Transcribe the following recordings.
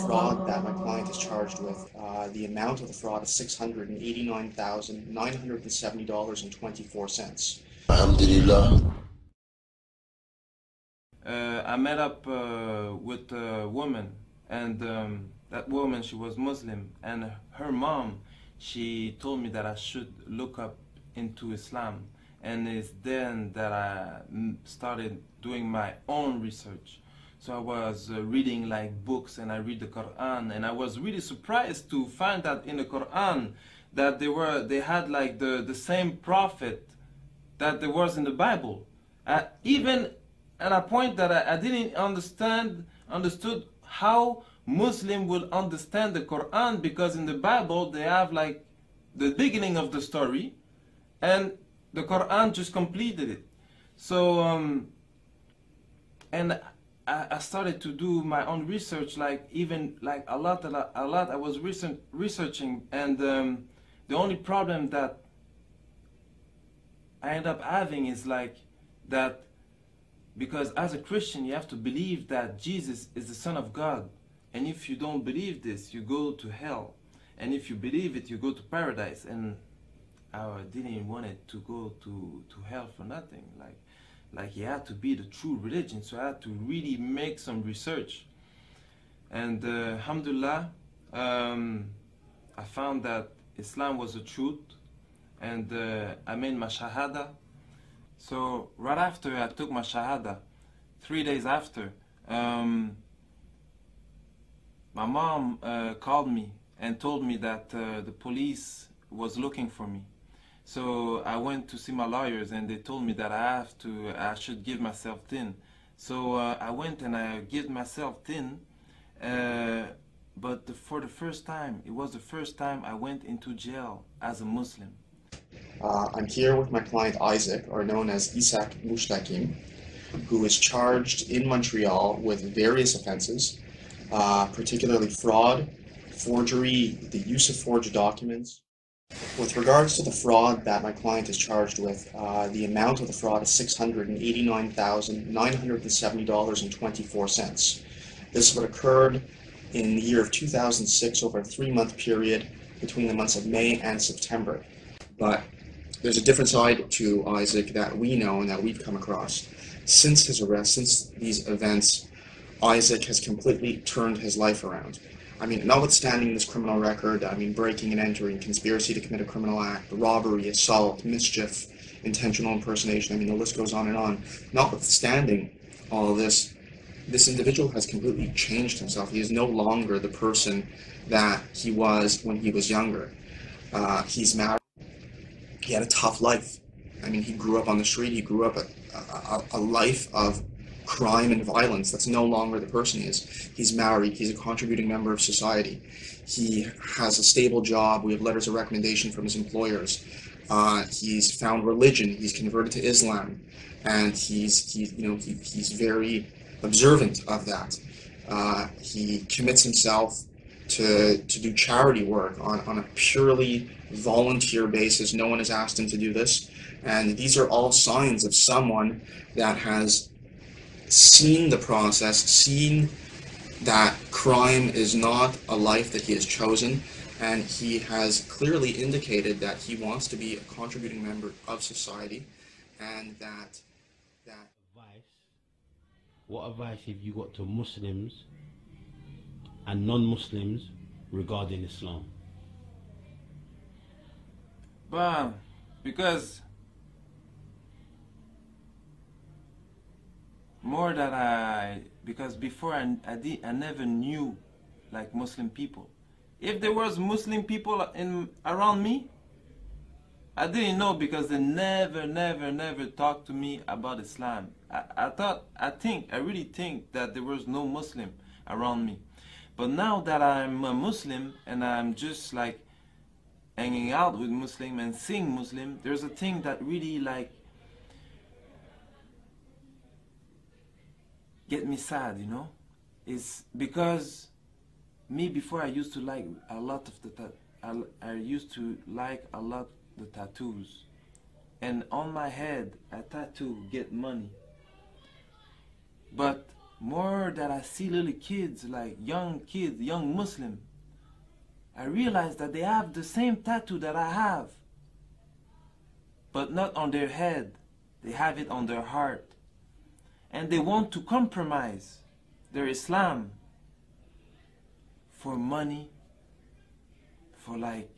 Fraud that my client is charged with. The amount of the fraud is $689,970.24. Alhamdulillah. I met up with a woman, and that woman, she was Muslim, and her mom, she told me that I should look up into Islam, and it's then that I started doing my own research. So I was reading like books, and I read the Quran, and I was really surprised to find that in the Quran that they had like the same prophet that there was in the Bible. Even at a point that I didn't understood how Muslim will understand the Quran, because in the Bible they have like the beginning of the story, and the Quran just completed it. So and I started to do my own research, like even like a lot. I was researching, and the only problem that I end up having is like that, because as a Christian you have to believe that Jesus is the Son of God, and if you don't believe this, you go to hell, and if you believe it, you go to paradise. And I didn't want it to go to hell for nothing. Like it had to be the true religion, so I had to really make some research. And alhamdulillah, I found that Islam was the truth, and I made my shahada. So right after I took my shahada, 3 days after, my mom called me and told me that the police was looking for me. So I went to see my lawyers, and they told me that I should give myself tin. So I went and I gave myself tin, but for the first time, it was the first time I went into jail as a Muslim. I'm here with my client Isaac, or known as Isaac Mushtakim, who is charged in Montreal with various offenses, particularly fraud, forgery, the use of forged documents. With regards to the fraud that my client is charged with, the amount of the fraud is $689,970.24. This would occurred in the year of 2006 over a 3-month period between the months of May and September. But there's a different side to Isaac that we know and that we've come across. Since his arrest, since these events, Isaac has completely turned his life around. I mean, notwithstanding this criminal record, I mean, breaking and entering, conspiracy to commit a criminal act, robbery, assault, mischief, intentional impersonation, I mean, the list goes on and on. Notwithstanding all of this, this individual has completely changed himself. He is no longer the person that he was when he was younger. He's married. He had a tough life. I mean, he grew up on the street. He grew up a life of crime and violence. That's no longer the person he is. He's married. He's a contributing member of society. He has a stable job. We have letters of recommendation from his employers. He's found religion. He's converted to Islam, and he's very observant of that. He commits himself to do charity work on a purely volunteer basis. No one has asked him to do this, and these are all signs of someone that has seen the process, seen that crime is not a life that he has chosen, and he has clearly indicated that he wants to be a contributing member of society, and that What advice have you got to Muslims and non-Muslims regarding Islam? But because more that because before I never knew like Muslim people. If there was Muslim people around me, I didn't know because they never talked to me about Islam. I really think that there was no Muslim around me. But now that I'm a Muslim and I'm just like hanging out with Muslim and seeing Muslim, there's a thing that really like get me sad, you know? It's because me before I used to like a lot of I used to like a lot the tattoos, and on my head a tattoo get money. But more that I see little kids, like young kids, young Muslim, I realize that they have the same tattoo that I have, but not on their head. They have it on their heart, and they want to compromise their Islam for money, for like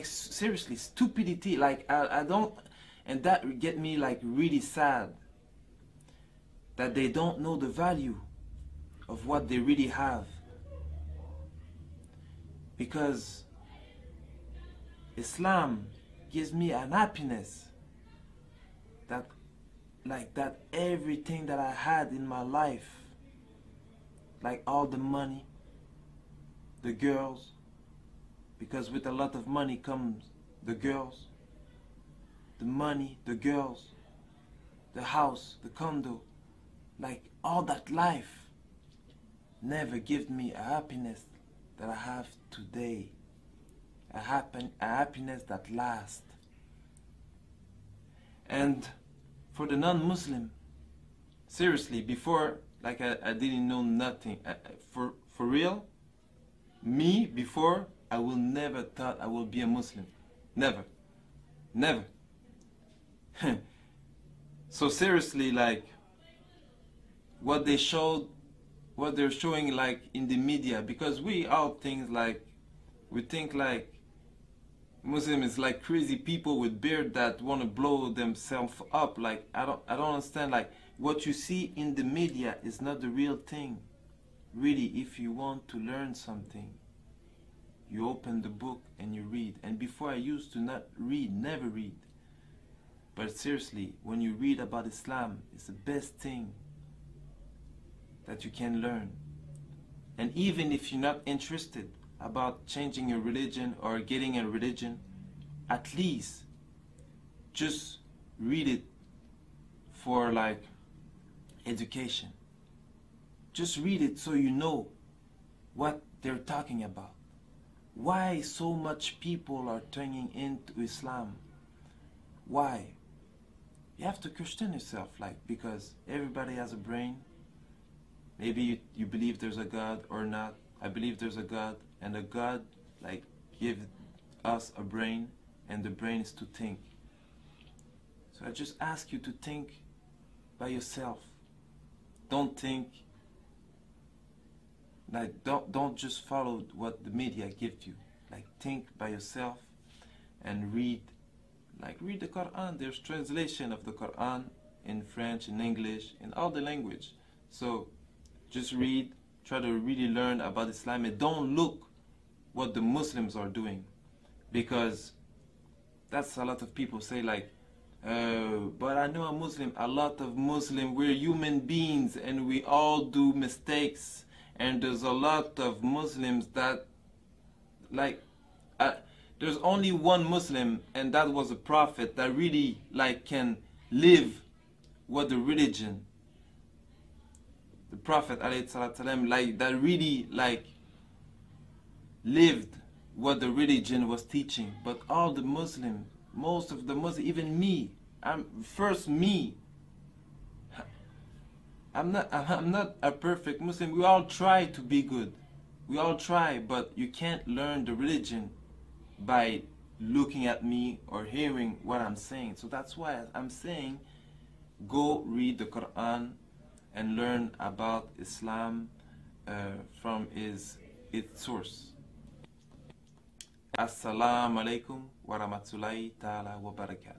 seriously stupidity. Like I don't, and that get me like really sad that they don't know the value of what they really have, because Islam gives me an happiness that that everything that I had in my life, like all the money, the girls, because with a lot of money comes the girls, the money, the girls, the house, the condo, like all that life never give me a happiness that I have today, a happiness that lasts. And for the non-Muslim, seriously, before, like I didn't know nothing. For real, me before, I will never thought I will be a Muslim. Never. Never. So seriously, like what they're showing like in the media, because we all think like, we think like Muslim is like crazy people with beard that want to blow themselves up. Like I don't understand. Like what you see in the media is not the real thing. Really, if you want to learn something, you open the book and you read. And before I used to not read, never read. But seriously, when you read about Islam, it's the best thing that you can learn. And even if you're not interested about changing your religion or getting a religion, at least just read it for like education. Just read it so you know what they're talking about. Why so much people are turning into Islam? Why? You have to question yourself, like, because everybody has a brain. Maybe you believe there's a God or not. I believe there's a God, and a God like give us a brain, and the brain is to think. So I just ask you to think by yourself. Don't think like don't just follow what the media gives you. Like think by yourself and read. Like read the Quran. There's translation of the Quran in French, in English, in all the language. So just read, try to really learn about Islam, and don't look what the Muslims are doing, because that's a lot of people say like, but I know a Muslim. A lot of Muslims, we're human beings and we all do mistakes, and there's a lot of Muslims that like there's only one Muslim, and that was a prophet that really like can live what the religion, the Prophet ﷺ, like that really like lived what the religion was teaching. But all the Muslims, most of the Muslims, even me, I'm not a perfect Muslim. We all try to be good. We all try, but you can't learn the religion by looking at me or hearing what I'm saying. So that's why I'm saying go read the Quran and learn about Islam from its source. Assalamu alaikum wa rahmatullahi ta'ala wa barakatuh.